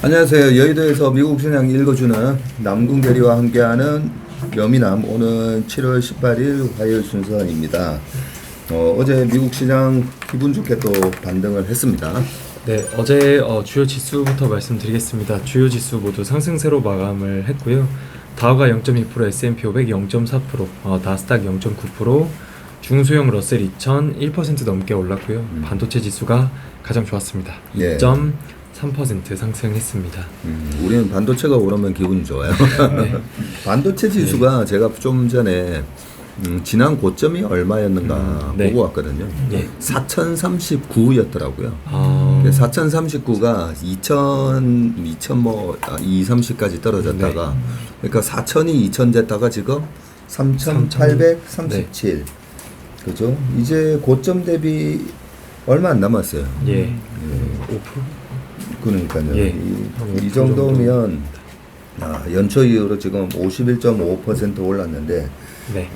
안녕하세요. 여의도에서 미국 시장 읽어주는 남궁 대리와 함께하는 여미남. 오늘 7월 18일 화요일 순서입니다. 어제 미국 시장 기분 좋게 또 반등을 했습니다. 네, 어제 주요 지수부터 말씀드리겠습니다. 주요 지수 모두 상승세로 마감을 했고요. 다우가 0.2%, S&P 500 0.4%, 나스닥 0.9%, 중소형 러셀 2000 1% 넘게 올랐고요. 반도체 지수가 가장 좋았습니다. 예. 2.3% 상승했습니다. 우리는 반도체가 오르면 기분이 좋아요. 네. 반도체 지수가 제가 좀 전에 지난 고점이 얼마였는가 네. 보고 왔거든요. 네. 4039였더라고요. 4039가 2030까지 떨어졌다가, 그러니까 4000이 2000 됐다가 지금 3837. 그죠? 이제 고점 대비 얼마 안 남았어요. 예. 5%? 그러니까요. 예. 이 정도면 연초 이후로 지금 51.5% 올랐는데, 네.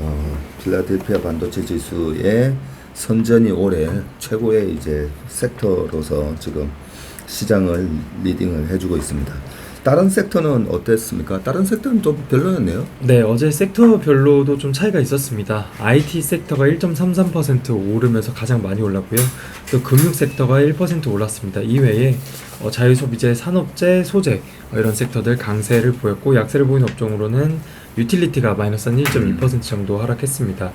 필라델피아 반도체 지수의 선전이 올해 최고의 이제 섹터로서 지금 시장을 리딩을 해주고 있습니다. 다른 섹터는 어땠습니까? 다른 섹터는 좀 별로였네요. 네, 어제 섹터별로도 좀 차이가 있었습니다. IT 섹터가 1.33% 오르면서 가장 많이 올랐고요. 또 금융 섹터가 1% 올랐습니다. 이외에 자유소비재, 산업재, 소재 이런 섹터들 강세를 보였고, 약세를 보이는 업종으로는 유틸리티가 마이너스 한 1.2% 정도 하락했습니다.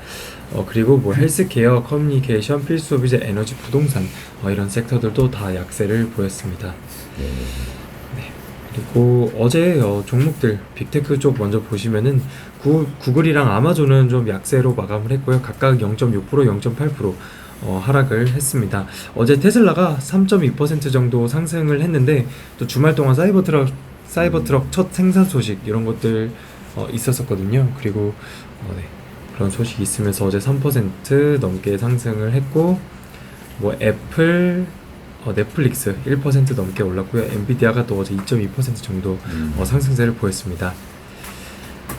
그리고 뭐 헬스케어, 커뮤니케이션, 필수소비재, 에너지, 부동산 이런 섹터들도 다 약세를 보였습니다. 그리고 어제 종목들 빅테크 쪽 먼저 보시면은 구글이랑 아마존은 좀 약세로 마감을 했고요. 각각 0.6%, 0.8% 하락을 했습니다. 어제 테슬라가 3.2% 정도 상승을 했는데, 또 주말 동안 사이버트럭 첫 생산 소식 이런 것들 있었었거든요. 그리고 그런 소식이 있으면서 어제 3% 넘게 상승을 했고, 뭐 애플, 넷플릭스 1% 넘게 올랐고요. 엔비디아가 또 어제 2.2% 정도 상승세를 보였습니다.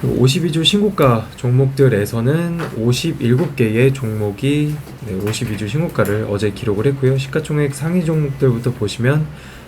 52주 신고가 종목들에서는 57개의 종목이 52주 신고가를 어제 기록을 했고요. 시가총액 상위 종목들부터 보시면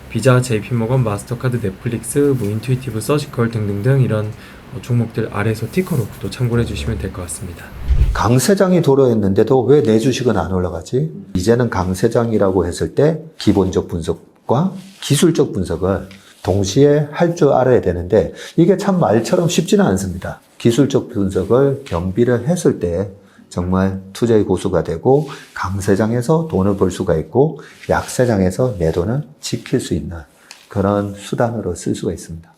비자, JP모건, 마스터카드, 넷플릭스, 뭐 인투이티브, 서지컬 등등등 이런 종목들 아래에서 티커로 또 참고를 해주시면 될 것 같습니다. 강세장이 도래했는데도 왜 내 주식은 안 올라가지? 이제는 강세장이라고 했을 때 기본적 분석과 기술적 분석을 동시에 할 줄 알아야 되는데, 이게 참 말처럼 쉽지는 않습니다. 기술적 분석을 겸비를 했을 때 정말 투자의 고수가 되고, 강세장에서 돈을 벌 수가 있고, 약세장에서 내 돈을 지킬 수 있는 그런 수단으로 쓸 수가 있습니다.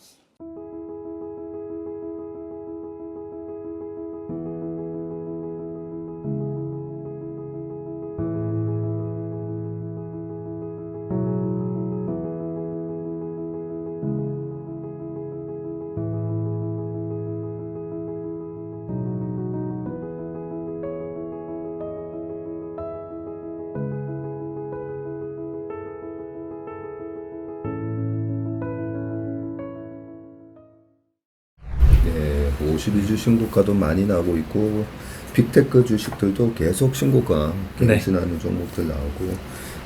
네, 52주 신고가도 많이 나오고 있고, 빅테크 주식들도 계속 신고가 갱신하는 종목들 나오고,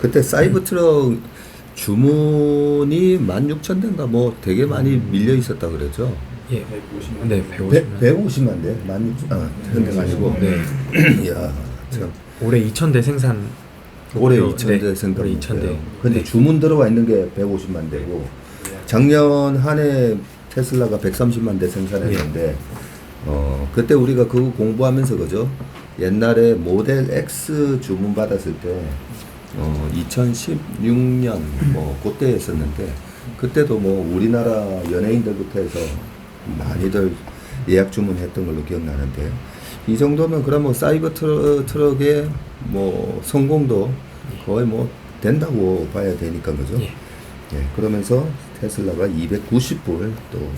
그때 사이버트럭 주문이 16,000대인가 뭐 되게 많이 밀려 있었다 그러죠. 예, 150만. 네, 150만. 150만 대? 현대가 아니고. 네. 이야, 참. 올해 2,000대 생산. 올해 목표, 2,000대 네, 생각. 올해 2,000대. 근데 네. 주문 들어와 있는 게 150만 대고, 작년 한 해 테슬라가 130만 대 생산했는데, 그때 우리가 그거 공부하면서 그죠? 옛날에 모델 X 주문 받았을 때, 2016년 뭐 그때 했었는데, 그때도 뭐 우리나라 연예인들부터 해서 많이들 예약 주문했던 걸로 기억나는데, 이 정도면 그럼 뭐 사이버 트럭의 뭐 성공도 거의 뭐 된다고 봐야 되니까 그죠? 예. 예, 그러면서 테슬라가 290불 또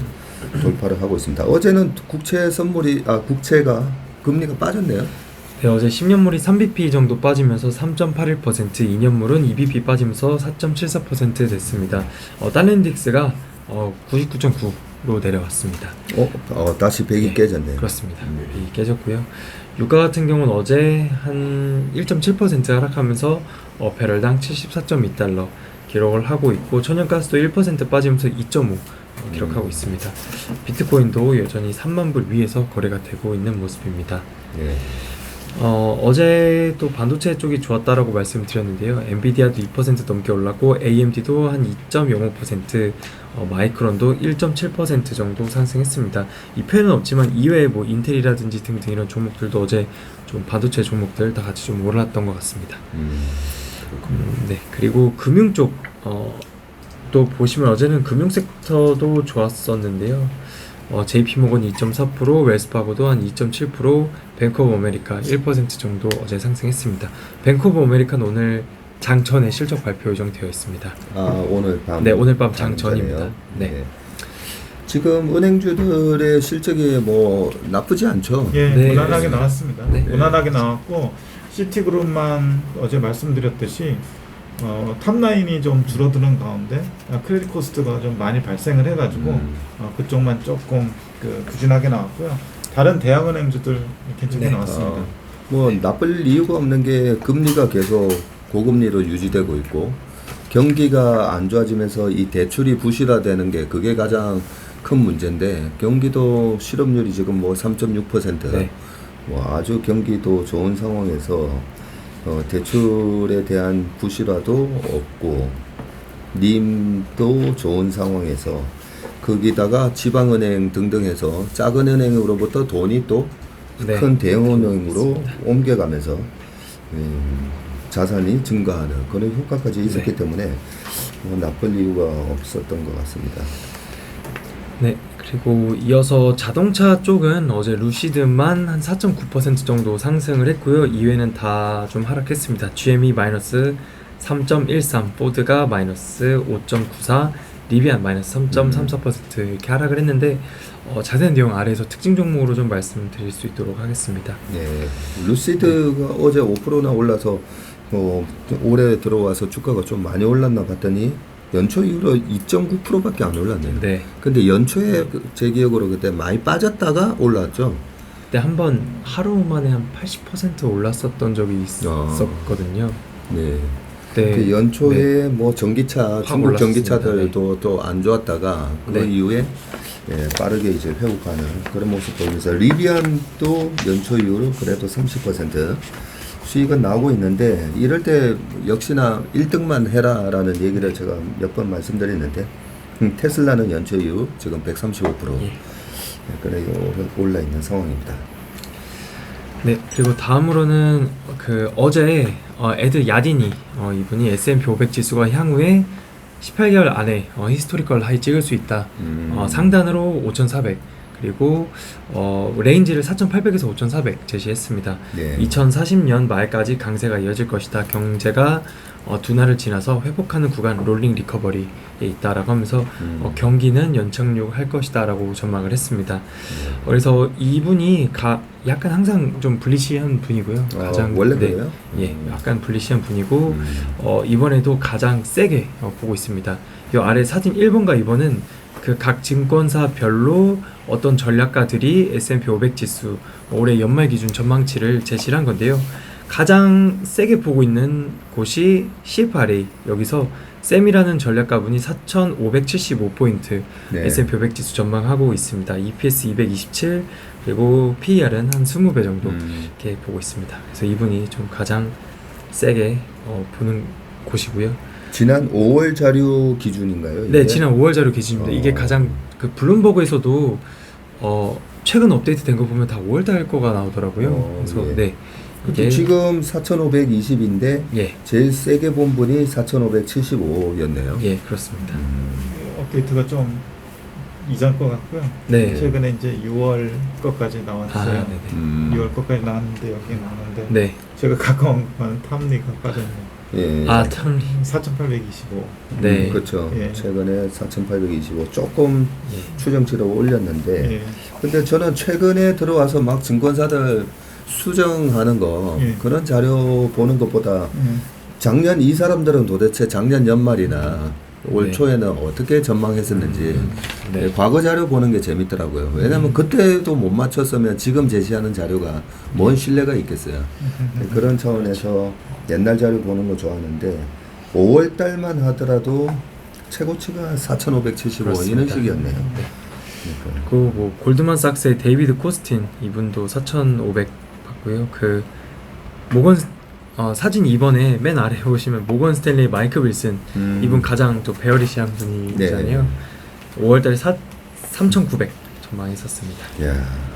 돌파를 하고 있습니다. 어제는 국채가 금리가 빠졌네요. 네, 어제 10년물이 3bp 정도 빠지면서 3.81%, 2년물은 2bp 빠지면서 4.74% 됐습니다. 달러인덱스가 99.9로 내려왔습니다. 다시 100이 깨졌네요. 그렇습니다. 100이 깨졌고요. 유가 같은 경우는 어제 한 1.7% 하락하면서 배럴당 74.2달러, 기록을 하고 있고 천연가스도 1% 빠지면서 2.5 기록하고 있습니다. 비트코인도 여전히 3만 불 위에서 거래가 되고 있는 모습입니다. 예. 어제 또 반도체 쪽이 좋았다라고 말씀드렸는데요. 엔비디아도 2% 넘게 올랐고 AMD도 한 2.05%, 마이크론도 1.7% 정도 상승했습니다. 이 표현은 없지만 이외에 뭐 인텔이라든지 등등 이런 종목들도 어제 좀 반도체 종목들 다 같이 좀 올랐던 것 같습니다. 네, 그리고 금융 쪽 또 보시면 어제는 금융 섹터도 좋았었는데요. JP모건 2.4%, 웰스파고도 한 2.7%, 뱅크 오브 아메리카 1% 정도 어제 상승했습니다. 뱅크 오브 아메리카는 오늘 장 전에 실적 발표 예정되어 있습니다. 아, 오늘 밤. 네, 오늘 밤 장 전입니다. 전에요? 네. 지금 은행주들의 실적이 뭐 나쁘지 않죠. 예, 네, 무난하게 그렇습니다. 나왔습니다. 네. 무난하게 나왔고 시티그룹만 어제 말씀드렸듯이 탑라인이 좀 줄어드는 가운데 크레딧 코스트가 좀 많이 발생을 해가지고 그쪽만 조금 부진하게 나왔고요. 다른 대학은행주들 괜찮게 네. 나왔습니다. 뭐 나쁠 이유가 없는 게 금리가 계속 고금리로 유지되고 있고 경기가 안 좋아지면서 이 대출이 부실화되는 게 그게 가장 큰 문제인데 경기도 실업률이 지금 뭐 3.6%, 네. 뭐 아주 경기도 좋은 상황에서 대출에 대한 부실화도 없고 님도 좋은 상황에서 거기다가 지방은행 등등해서 작은 은행으로부터 돈이 또 네. 큰 대형은행으로 옮겨가면서 자산이 증가하는 그런 효과까지 있었기 네. 때문에 뭐 나쁠 이유가 없었던 것 같습니다. 네, 그리고 이어서 자동차 쪽은 어제 루시드만 한 4.9% 정도 상승을 했고요. 이외에는 다 좀 하락했습니다. GM이 마이너스 3.13, 포드가 마이너스 5.94, 리비안 마이너스 3.34% 이렇게 하락을 했는데 자세한 내용 아래에서 특징 종목으로 좀 말씀드릴 수 있도록 하겠습니다. 네, 루시드가 어제 5%나 올라서 올해 들어와서 주가가 좀 많이 올랐나 봤더니 연초 이후로 2.9%밖에 안 올랐네요. 네, 근데 연초에 제 기억으로 그때 많이 빠졌다가 올랐죠. 그때 한번 하루 만에 한 80% 올랐었던 적이 있었거든요. 네. 네, 그 연초에 뭐 전기차, 중국 올랐습니다. 전기차들도 또 안 좋았다가 그 네. 이후에 빠르게 이제 회복하는 그런 모습 보이면서 리비안도 연초 이후로 그래도 30% 수익은 나오고 있는데 이럴 때 역시나 1등만 해라라는 얘기를 제가 몇 번 말씀드렸는데 테슬라는 연초 이후 지금 135% 예. 그래 올라 있는 상황입니다. 네, 그리고 다음으로는 어제 에드 야디니 이분이 S&P 500 지수가 향후에 18개월 안에 히스토리컬 하이 찍을 수 있다. 상단으로 5,400 그리고 레인지를 4,800에서 5,400 제시했습니다. 네. 2040년 말까지 강세가 이어질 것이다. 경제가 둔화를 지나서 회복하는 구간 롤링 리커버리에 있다라고 하면서 경기는 연착륙할 것이다라고 전망을 했습니다. 그래서 이분이 약간 항상 좀 불리시한 분이고요. 원래 그래요? 예, 약간 불리시한 분이고 이번에도 가장 세게 보고 있습니다. 이 아래 사진 1번과 2번은 그 각 증권사별로 어떤 전략가들이 S&P 500 지수 올해 연말 기준 전망치를 제시를 한 건데요. 가장 세게 보고 있는 곳이 CFRA. 여기서 쌤이라는 전략가분이 4,575포인트 네. S&P 500 지수 전망하고 있습니다. EPS 227 그리고 PER은 한 20배 정도 이렇게 보고 있습니다. 그래서 이분이 좀 가장 세게 보는 곳이고요. 지난 5월 자료 기준인가요? 이게? 네, 지난 5월 자료 기준입니다. 이게 가장 블룸버그에서도 최근 업데이트된 거 보면 다 5월 달 거가 나오더라고요. 그래서 예. 네, 근데 이게 지금 4,520인데 예, 제일 세게 본 분이 4,575였네요. 예, 그렇습니다. 업데이트가 좀 이전 것 같고요. 네, 최근에 이제 6월 것까지 나왔어요. 네네. 6월 것까지 나왔는데 여기 나오는데 네, 제가 가까운 건 탑리가 빠졌네요. 예. 탐리. 4,825. 네, 그렇죠. 예. 최근에 4,825 조금 예. 추정치로 올렸는데 예. 근데 저는 최근에 들어와서 막 증권사들 수정하는 거 예. 그런 자료 보는 것보다 작년 이 사람들은 도대체 작년 연말이나 올 네. 초에는 어떻게 전망했었는지 네. 과거 자료 보는 게 재밌더라고요. 왜냐하면 그때도 못 맞췄으면 지금 제시하는 자료가 뭔 신뢰가 있겠어요. 그런 차원에서 옛날 자료 보는 거 좋아하는데 5월 달만 하더라도 최고치가 4,575원 이런 그렇습니다. 식이었네요. 네. 그러니까. 그 뭐 골드만삭스의 데이비드 코스틴 이분도 4,500 받고요. 그 모건 사진 2번에 맨 아래 보시면 모건 스탠리 마이크 빌슨 이분 가장 또 베어리시한 분이잖아요. 5월달에 3,900 전망했었습니다. 야,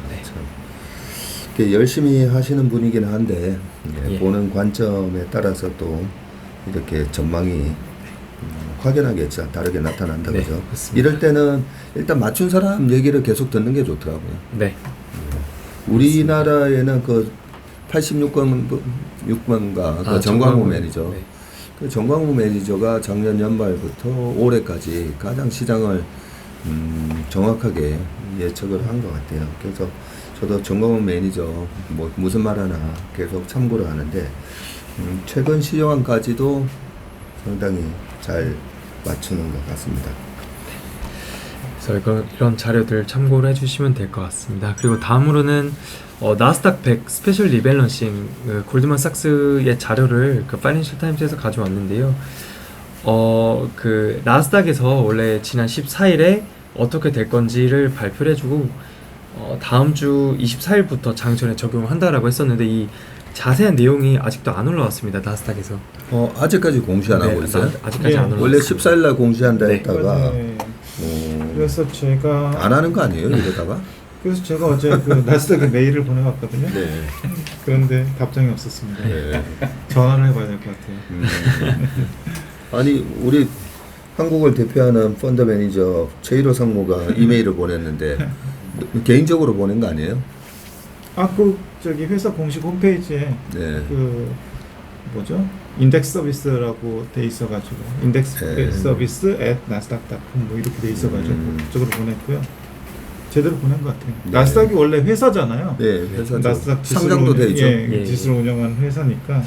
네. 참. 이렇게 열심히 하시는 분이긴 한데 예. 보는 관점에 따라서 또 이렇게 전망이 확연하게 다르게 나타난다 네, 그죠? 맞습니다. 이럴 때는 일단 맞춘 사람 얘기를 계속 듣는 게 좋더라고요. 네. 우리나라에는 그 86번가 그 정광호 매니저. 네. 그 정광호 매니저가 작년 연말부터 올해까지 가장 시장을 정확하게 예측을 한 것 같아요. 그래서 저도 정광호 매니저 뭐 무슨 말 하나 계속 참고를 하는데 최근 시황까지도 상당히 잘 맞추는 것 같습니다. 그래서 이런 자료들 참고를 해주시면 될 것 같습니다. 그리고 다음으로는 나스닥 100 스페셜 리밸런싱 골드만삭스의 자료를 그 파이낸셜 타임스에서 가져왔는데요. 그 나스닥에서 원래 지난 14일에 어떻게 될 건지를 발표를 해주고 다음 주 24일부터 장전에 적용한다라고 했었는데 이 자세한 내용이 아직도 안 올라왔습니다. 나스닥에서. 아직까지 공시 안 하고 네, 있어요? 아직까지 네. 안 올라왔습니다. 원래 14일날 공시한다 네. 했다가 네. 그래서 제가 안 하는 거 아니에요? 이러다가? 그래서 제가 어제 그 나스닥에 메일을 보내왔거든요. 네. 그런데 답장이 없었습니다. 네. 전화를 해봐야 될 것 같아요. 아니 우리 한국을 대표하는 펀드 매니저 최일호 상무가 이메일을 보냈는데 개인적으로 보낸 거 아니에요? 그 저기 회사 공식 홈페이지에 네. 그 뭐죠? 인덱스 서비스라고 돼 있어가지고 인덱스 네. 서비스 at nasdaq.com 뭐 이렇게 돼 있어가지고 그쪽으로 보냈고요. 제대로 보낸 것 같아요. 네. 나스닥이 원래 회사잖아요. 네, 회사 나스닥 상장도 돼 있죠. 예. 지수를 운영하는 회사니까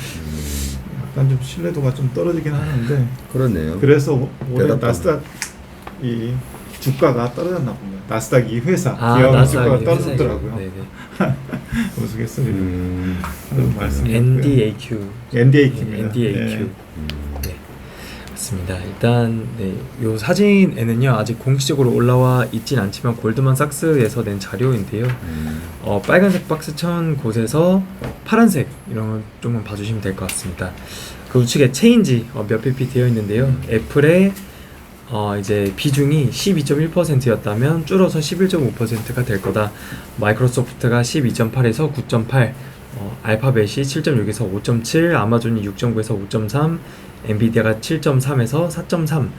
약간 좀 신뢰도가 좀 떨어지긴 하는데 그렇네요. 그래서 올해 대답하네. 나스닥 이 주가가 떨어졌나 보네요. 나스닥 이 회사 기업 주가가 나스닥이 떨어졌더라고요. 네네. 우스갯소리로 말씀드렸고요. NDAQ. NDAQ입니다. NDAQ. 네. 맞습니다. 일단 요 사진에는요 아직 공식적으로 올라와 있진 않지만 골드만삭스에서 낸 자료인데요. 빨간색 박스 천 곳에서 파란색 이런 걸 조금 봐주시면 될 것 같습니다. 그 우측에 체인지 몇 pp 되어 있는데요. 애플의 이제 비중이 12.1%였다면 줄어서 11.5%가 될 거다. 마이크로소프트가 12.8에서 9.8, 알파벳이 7.6에서 5.7, 아마존이 6.9에서 5.3, 엔비디아가 7.3에서 4.3,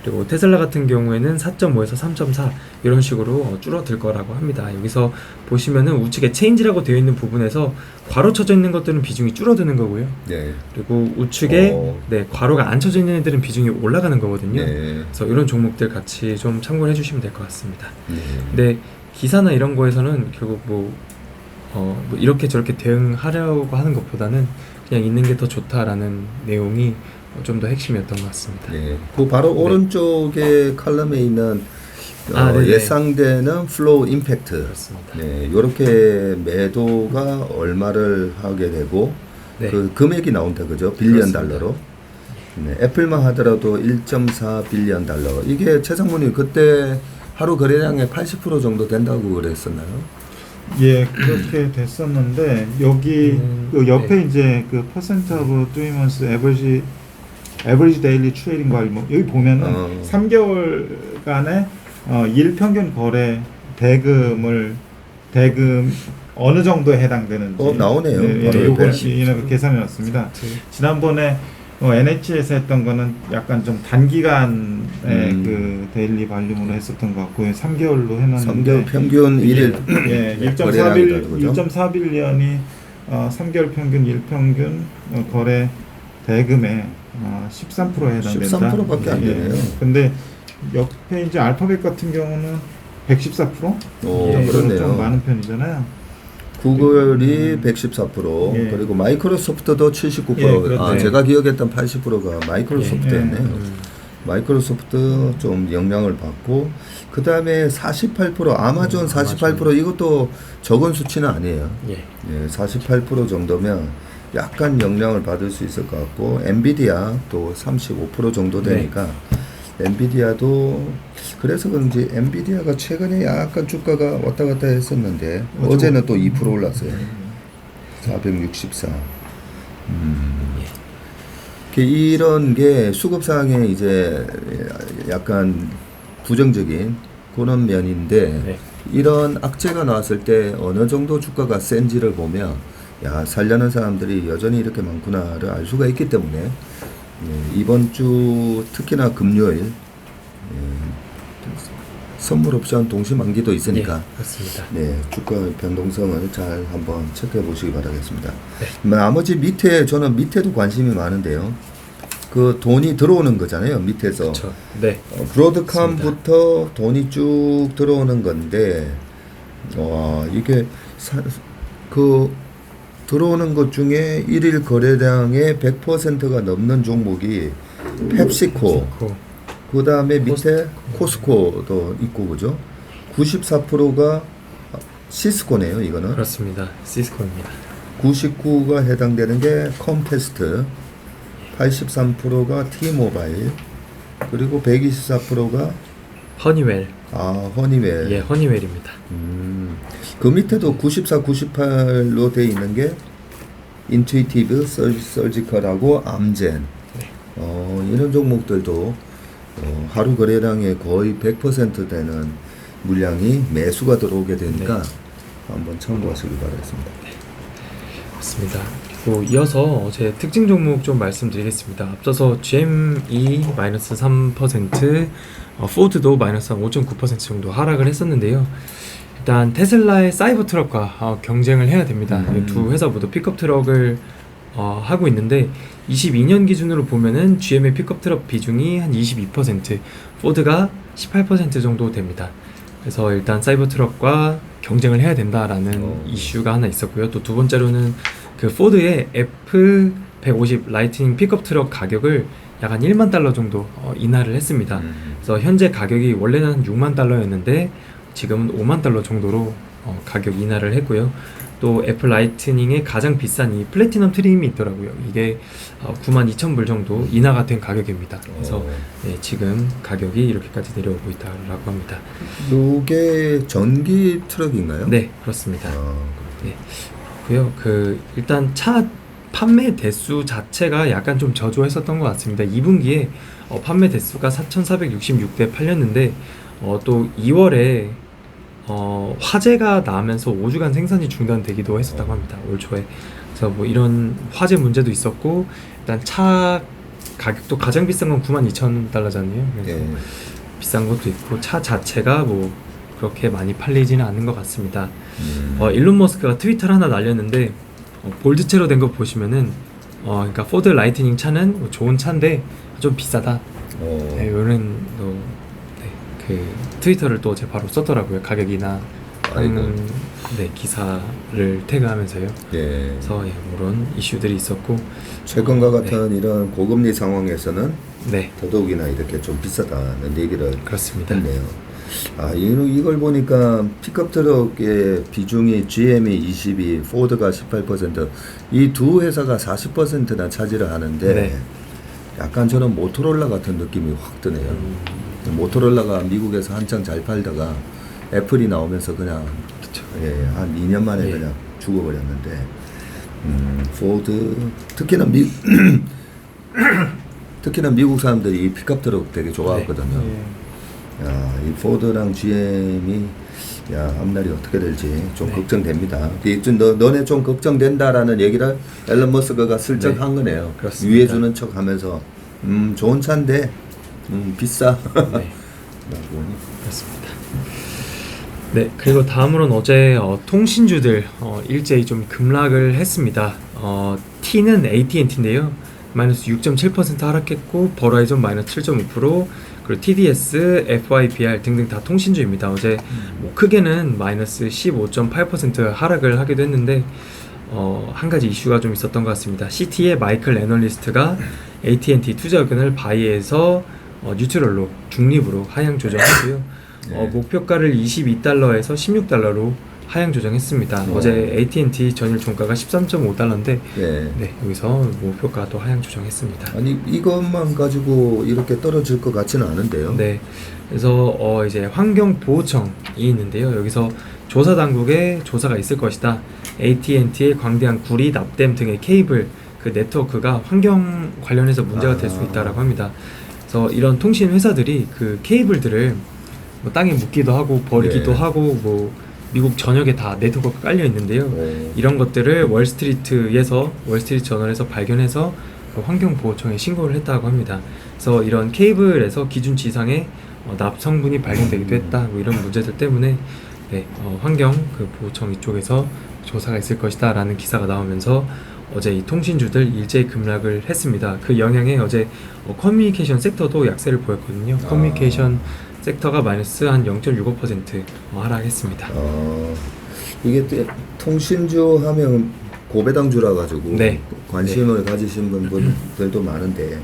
그리고 테슬라 같은 경우에는 4.5에서 3.4 이런 식으로 줄어들 거라고 합니다. 여기서 보시면은 우측에 체인지라고 되어 있는 부분에서 괄호 쳐져 있는 것들은 비중이 줄어드는 거고요. 네. 그리고 우측에 괄호가 안 쳐져 있는 애들은 비중이 올라가는 거거든요. 네. 그래서 이런 종목들 같이 좀 참고를 해주시면 될 것 같습니다. 네. 근데 기사나 이런 거에서는 결국 뭐 이렇게 저렇게 대응하려고 하는 것보다는 그냥 있는 게 더 좋다라는 내용이 좀 더 핵심이었던 것 같습니다. 네. 그 바로 네. 오른쪽에 칼럼에 있는 네네. 예상되는 플로우 임팩트. 그렇습니다. 네, 이렇게 매도가 얼마를 하게 되고 네. 그 금액이 나온다 그죠? 빌리언 그렇습니다. 달러로. 네, 애플만 하더라도 1.4 빌리언 달러. 이게 최상무님 그때 하루 거래량의 80% 정도 된다고 그랬었나요? 예, 그렇게 됐었는데 여기 그 옆에 네. 이제 그 퍼센트 오브 3 months average daily trading volume 여기 보면은 3개월간의 일평균 거래 대금 어느 정도에 해당되는지 나오네요. 예, 바로 요거 옆에. 이렇게 계산해 놨습니다. 지난번에 NH에서 했던 거는 약간 좀 단기간의 그 데일리 발륨으로 했었던 것 같고요. 3개월로 해놨는데 3개월 평균 1일 예, 1.4빌리언이 3개월 평균 일평균 거래 대금의 13%에 해당된다. 13%밖에 안 되네요. 근데 옆에 이제 알파벳 같은 경우는 114%? 그렇네요. 좀 많은 편이잖아요. 구글이 114% 예. 그리고 마이크로소프트도 79%. 예, 그렇네. 제가 기억했던 80%가 마이크로소프트였네요. 예. 마이크로소프트 좀 영향을 받고 그 다음에 48% 아마존 48% 이것도 적은 수치는 아니에요. 예. 예, 48% 정도면 약간 영향을 받을 수 있을 것 같고 엔비디아 또 35% 정도 되니까 엔비디아도 그래서 그런지 엔비디아가 최근에 약간 주가가 왔다 갔다 했었는데 어제는 또 2% 올랐어요. 464. 이런 게 수급상에 이제 약간 부정적인 그런 면인데 네. 이런 악재가 나왔을 때 어느 정도 주가가 센지를 보면 야 살려는 사람들이 여전히 이렇게 많구나를 알 수가 있기 때문에 이번 주 특히나 금요일 선물 옵션 동시 만기도 있으니까 그렇습니다. 주가 변동성을 잘 한번 체크해 보시기 바라겠습니다. 나머지 밑에 저는 밑에도 관심이 많은데요. 그 돈이 들어오는 거잖아요. 밑에서 그렇죠. 네. 브로드컴부터 돈이 쭉 들어오는 건데 이게 그 들어오는 것 중에 일일 거래량의 100%가 넘는 종목이 펩시코, 그 다음에 밑에 코스코도 있고 그죠? 94%가 시스코네요. 이거는 그렇습니다. 시스코입니다. 99가 해당되는 게 컴캐스트, 83%가 T모바일, 그리고 124%가 허니웰. 허니웰. 예, 허니웰입니다. 그 밑에도 94, 98로 돼 있는 게 인투이티브, 서지컬하고 암젠. 이런 종목들도 하루 거래량의 거의 100% 되는 물량이 매수가 들어오게 되니까 한번 참고하시길 바라겠습니다. 맞습니다. 그리고 이어서 제 특징 종목 좀 말씀드리겠습니다. 앞서서 GME 마이너스 3%, 포드도 마이너스 5.9% 정도 하락을 했었는데요. 일단 테슬라의 사이버 트럭과 경쟁을 해야 됩니다. 이 두 회사 모두 픽업 트럭을 하고 있는데 22년 기준으로 보면은 GM의 픽업 트럭 비중이 한 22%, 포드가 18% 정도 됩니다. 그래서 일단 사이버 트럭과 경쟁을 해야 된다라는 이슈가 하나 있었고요. 또 두 번째로는 그 포드의 F150 라이트닝 픽업 트럭 가격을 약 한 1만 달러 정도 인하를 했습니다. 그래서 현재 가격이 원래는 한 6만 달러였는데 지금은 5만 달러 정도로 가격 인하를 했고요. 또 애플 라이트닝의 가장 비싼 이 플래티넘 트림이 있더라고요. 이게 92,000불 정도 인하가 된 가격입니다. 그래서 지금 가격이 이렇게까지 내려오고 있다라고 합니다. 이게 전기 트럭인가요? 네, 그렇습니다. 네. 그렇고요. 일단 차 판매 대수 자체가 약간 좀 저조했었던 것 같습니다. 2분기에 판매 대수가 4,466대 팔렸는데 또 2월에 화재가 나면서 5주간 생산이 중단되기도 했었다고 합니다. 올 초에. 그래서 뭐 이런 화재 문제도 있었고 일단 차 가격도 가장 비싼 건 92,000달러잖아요. 그래서 비싼 것도 있고 차 자체가 뭐 그렇게 많이 팔리지는 않는 것 같습니다. 일론 머스크가 트위터를 하나 날렸는데 볼드체로 된 거 보시면은 그러니까 포드 라이트닝 차는 뭐 좋은 차인데 좀 비싸다. 이런 그 트위터를 또 제 바로 썼더라고요. 가격이나 기사를 태그하면서요. 그래서 그런 이슈들이 있었고 최근과 같은 이런 고금리 상황에서는 네, 더더욱이나 이렇게 좀 비싸다는 얘기를 그렇습니다. 했네요. 이걸 보니까 픽업 트럭의 비중이 GM이 22, 포드가 18%, 이 두 회사가 40%나 차지를 하는데 약간 저는 모토로라 같은 느낌이 확 드네요. 모토로라가 미국에서 한창 잘 팔다가 애플이 나오면서 그냥 한 2년 만에 그냥 죽어버렸는데 포드 특히나 미국 사람들이 이 픽업 트럭 되게 좋아하거든요. 이 포드랑 GM이 앞날이 어떻게 될지 좀 걱정됩니다. 너네 좀 걱정된다라는 얘기를 앨런 머스크가 슬쩍 한 거네요. 그렇습니다. 위해 주는 척 하면서 좋은 차인데 비싸. 그렇습니다. 네, 그리고 다음으로는 어제 통신주들 일제히 좀 급락을 했습니다. T는 AT&T인데요. 마이너스 6.7% 하락했고 버라이전 마이너스 7.5%, 그리고 TDS, FIBR 등등 다 통신주입니다. 어제 뭐 크게는 마이너스 15.8% 하락을 하기도 했는데 한 가지 이슈가 좀 있었던 것 같습니다. CT의 마이클 애널리스트가 AT&T 투자 의견을 바이에서 뉴트럴로 중립으로 하향 조정하고요. 목표가를 22달러에서 16달러로 하향 조정했습니다. 어. 어제 AT&T 전일 종가가 13.5달러인데 예. 네, 여기서 목표가도 하향 조정했습니다. 아니 이것만 가지고 이렇게 떨어질 것 같지는 않은데요. 네, 그래서 이제 환경보호청이 있는데요. 여기서 조사 당국에 조사가 있을 것이다. AT&T의 광대한 구리, 납땜 등의 케이블 그 네트워크가 환경 관련해서 문제가 될 수 있다라고 합니다. 그래서 이런 통신 회사들이 그 케이블들을 뭐 땅에 묻기도 하고 버리기도 네. 하고 뭐 미국 전역에 다 네트워크가 깔려 있는데요. 오. 이런 것들을 월스트리트 저널에서 발견해서 그 환경보호청에 신고를 했다고 합니다. 그래서 이런 케이블에서 기준치 이상의 납 성분이 발견되기도 했다. 뭐 이런 문제들 때문에 네, 환경 그 보호청 이쪽에서 조사가 있을 것이다라는 기사가 나오면서 어제 이 통신주들 일제히 급락을 했습니다. 그 영향에 어제 커뮤니케이션 섹터도 약세를 보였거든요. 커뮤니케이션 섹터가 마이너스 한 0.65% 하락했습니다. 이게 통신주 하면 고배당주라 가지고 네. 관심을 가지신 분들도 많은데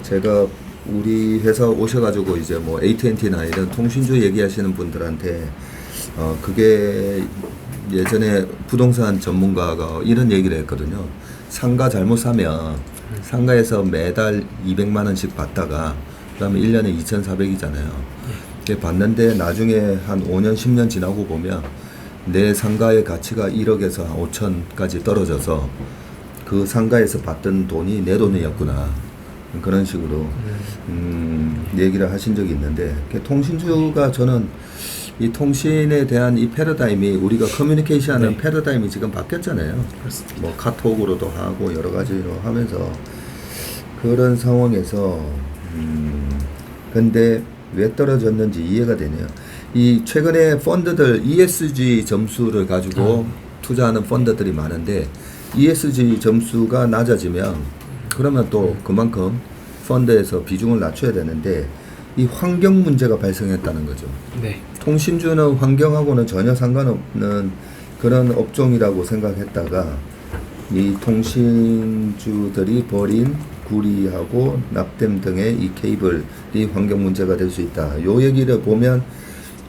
제가 우리 회사 오셔가지고 이제 뭐 AT&T나 이런 통신주 얘기하시는 분들한테 그게 예전에 부동산 전문가가 이런 얘기를 했거든요. 상가 잘못 사면 상가에서 매달 200만 원씩 받다가 그다음에 1년에 2,400이잖아요. 받는데 나중에 한 5년 10년 지나고 보면 내 상가의 가치가 1억에서 한 5천까지 떨어져서 그 상가에서 받던 돈이 내 돈이었구나. 그런 식으로 얘기를 하신 적이 있는데 통신주가 저는 이 통신에 대한 이 패러다임이 우리가 커뮤니케이션하는 네. 패러다임이 지금 바뀌었잖아요. 그렇습니다. 뭐 카톡으로도 하고 여러 가지로 하면서 그런 상황에서 근데 왜 떨어졌는지 이해가 되네요. 이 최근에 펀드들 ESG 점수를 가지고 투자하는 펀드들이 많은데 ESG 점수가 낮아지면 그러면 또 그만큼 펀드에서 비중을 낮춰야 되는데 이 환경 문제가 발생했다는 거죠. 네. 통신주는 환경하고는 전혀 상관없는 그런 업종이라고 생각했다가 이 통신주들이 버린 구리하고 납땜 등의 이 케이블이 환경 문제가 될 수 있다. 요 얘기를 보면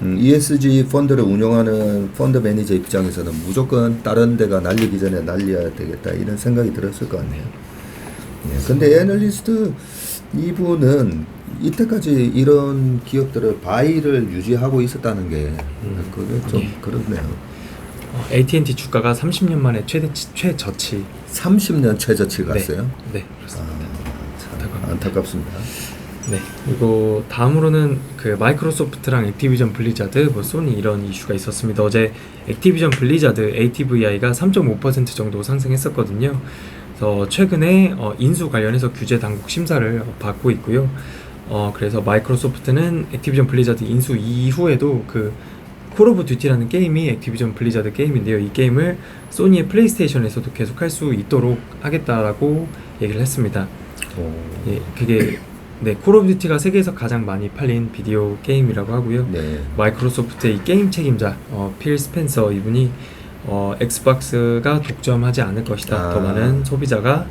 ESG 펀드를 운영하는 펀드 매니저 입장에서는 무조건 다른 데가 날리기 전에 날려야 되겠다 이런 생각이 들었을 것 같네요. 근데 애널리스트 이분은 이때까지 이런 기업들을 바이를 유지하고 있었다는 게 그게 좀 그렇네요. AT&T 주가가 30년 만에 최저치. 30년 최저치 갔어요? 네, 그렇습니다. 참 안타깝습니다. 네, 그리고 다음으로는 그 마이크로소프트랑 액티비전 블리자드, 뭐 소니 이런 이슈가 있었습니다. 어제 액티비전 블리자드 ATVI가 3.5% 정도 상승했었거든요. 그래서 최근에 인수 관련해서 규제 당국 심사를 받고 있고요. 그래서 마이크로소프트는 액티비전 블리자드 인수 이후에도 그 콜 오브 듀티라는 게임이 액티비전 블리자드 게임인데요. 이 게임을 소니의 플레이스테이션에서도 계속 할 수 있도록 하겠다라고 얘기를 했습니다. 예, 그게 네, 콜 오브 듀티가 세계에서 가장 많이 팔린 비디오 게임이라고 하고요. 네. 마이크로소프트의 이 게임 책임자 필 스펜서 이분이 엑스박스가 독점하지 않을 것이다. 더 많은 소비자가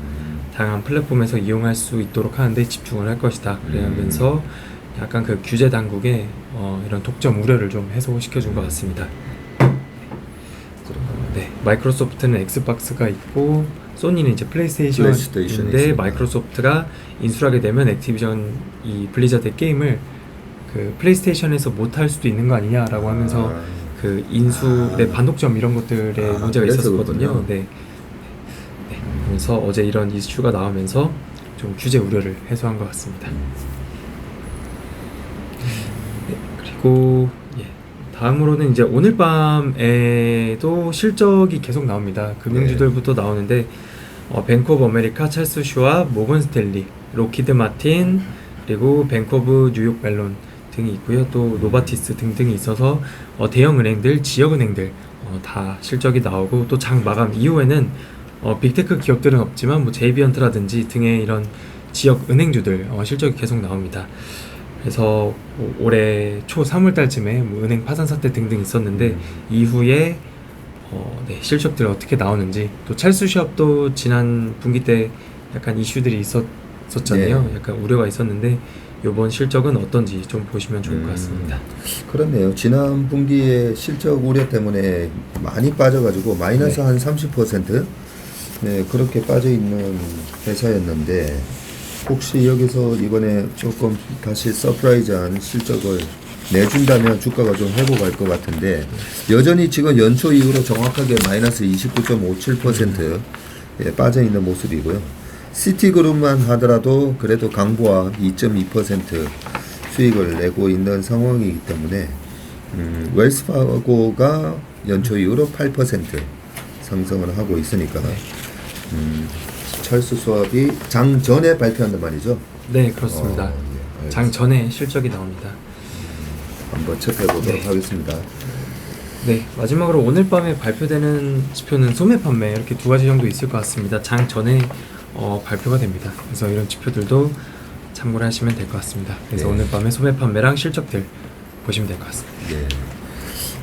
다양한 플랫폼에서 이용할 수 있도록 하는데 집중을 할 것이다. 그러면서 약간 그 규제 당국의 이런 독점 우려를 좀 해소시켜준 것 같습니다. 네, 마이크로소프트는 엑스박스가 있고 소니는 이제 플레이스테이션이 플레이스테이션인데 있습니다. 마이크로소프트가 인수를 하게 되면 액티비전 이 블리자드 게임을 그 플레이스테이션에서 못 할 수도 있는 거 아니냐라고 하면서 그 인수의 반독점 이런 것들에 문제가 그래서 있었거든요. 그렇군요. 네. 네. 그래서 어제 이런 이슈가 나오면서 좀 규제 우려를 해소한 것 같습니다. 네. 그리고 다음으로는 이제 오늘 밤에도 실적이 계속 나옵니다. 금융주들부터 나오는데 뱅크 오브 아메리카, 찰스 슈왑, 모건 스탠리, 로키드 마틴, 그리고 뱅크 오브 뉴욕 멜론 등이 있고요. 또 노바티스 등등이 있어서 대형 은행들, 지역 은행들 다 실적이 나오고 또 장 마감 이후에는 빅테크 기업들은 없지만 뭐 제이비언트라든지 등의 이런 지역 은행주들 실적이 계속 나옵니다. 그래서 뭐 올해 초 3월달쯤에 뭐 은행 파산 사태 등등 있었는데 이후에 네, 실적들이 어떻게 나오는지 또 찰스 슈왑도 지난 분기 때 약간 이슈들이 있었잖아요. 네. 약간 우려가 있었는데 이번 실적은 어떤지 좀 보시면 좋을 것 같습니다. 그렇네요. 지난 분기에 실적 우려 때문에 많이 빠져가지고 마이너스 한 30%? 네, 그렇게 빠져 있는 회사였는데 혹시 여기서 이번에 조금 다시 서프라이즈한 실적을 내준다면 주가가 좀 회복할 것 같은데 여전히 지금 연초 이후로 정확하게 마이너스 29.57% 빠져 있는 모습이고요. 시티그룹만 하더라도 그래도 강보와 2.2% 수익을 내고 있는 상황이기 때문에 웰스파고가 연초 이후로 8% 상승을 하고 있으니까 찰스 수압이 장 전에 발표한단 말이죠. 네, 그렇습니다. 예, 장 전에 실적이 나옵니다. 한번 체크해보도록 네. 하겠습니다. 네, 마지막으로 오늘 밤에 발표되는 지표는 소매 판매 이렇게 두 가지 정도 있을 것 같습니다. 장 전에 발표가 됩니다. 그래서 이런 지표들도 참고를 하시면 될 것 같습니다. 그래서 네. 오늘 밤에 소매 판매랑 실적들 보시면 될 것 같습니다. 예.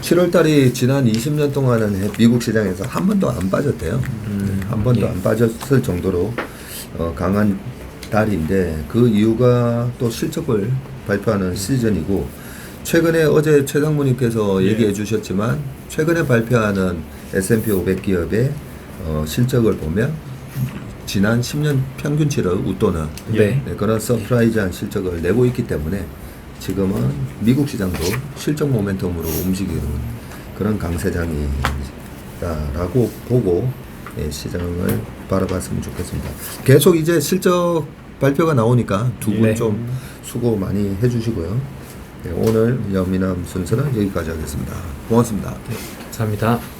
7월달이 지난 20년 동안은 미국 시장에서 한 번도 안 빠졌대요. 한 번도 예. 안 빠졌을 정도로 강한 달인데 그 이유가 또 실적을 발표하는 시즌이고 최근에 어제 최 장모님께서 예. 얘기해 주셨지만 최근에 발표하는 S&P 500 기업의 실적을 보면 지난 10년 평균치를 웃도는 네. 그런 서프라이즈한 실적을 내고 있기 때문에 지금은 미국 시장도 실적 모멘텀으로 움직이는 그런 강세장이다라고 보고 시장을 바라봤으면 좋겠습니다. 계속 이제 실적 발표가 나오니까 두 분 네. 좀 수고 많이 해주시고요. 오늘 연미남 순서는 여기까지 하겠습니다. 고맙습니다. 감사합니다.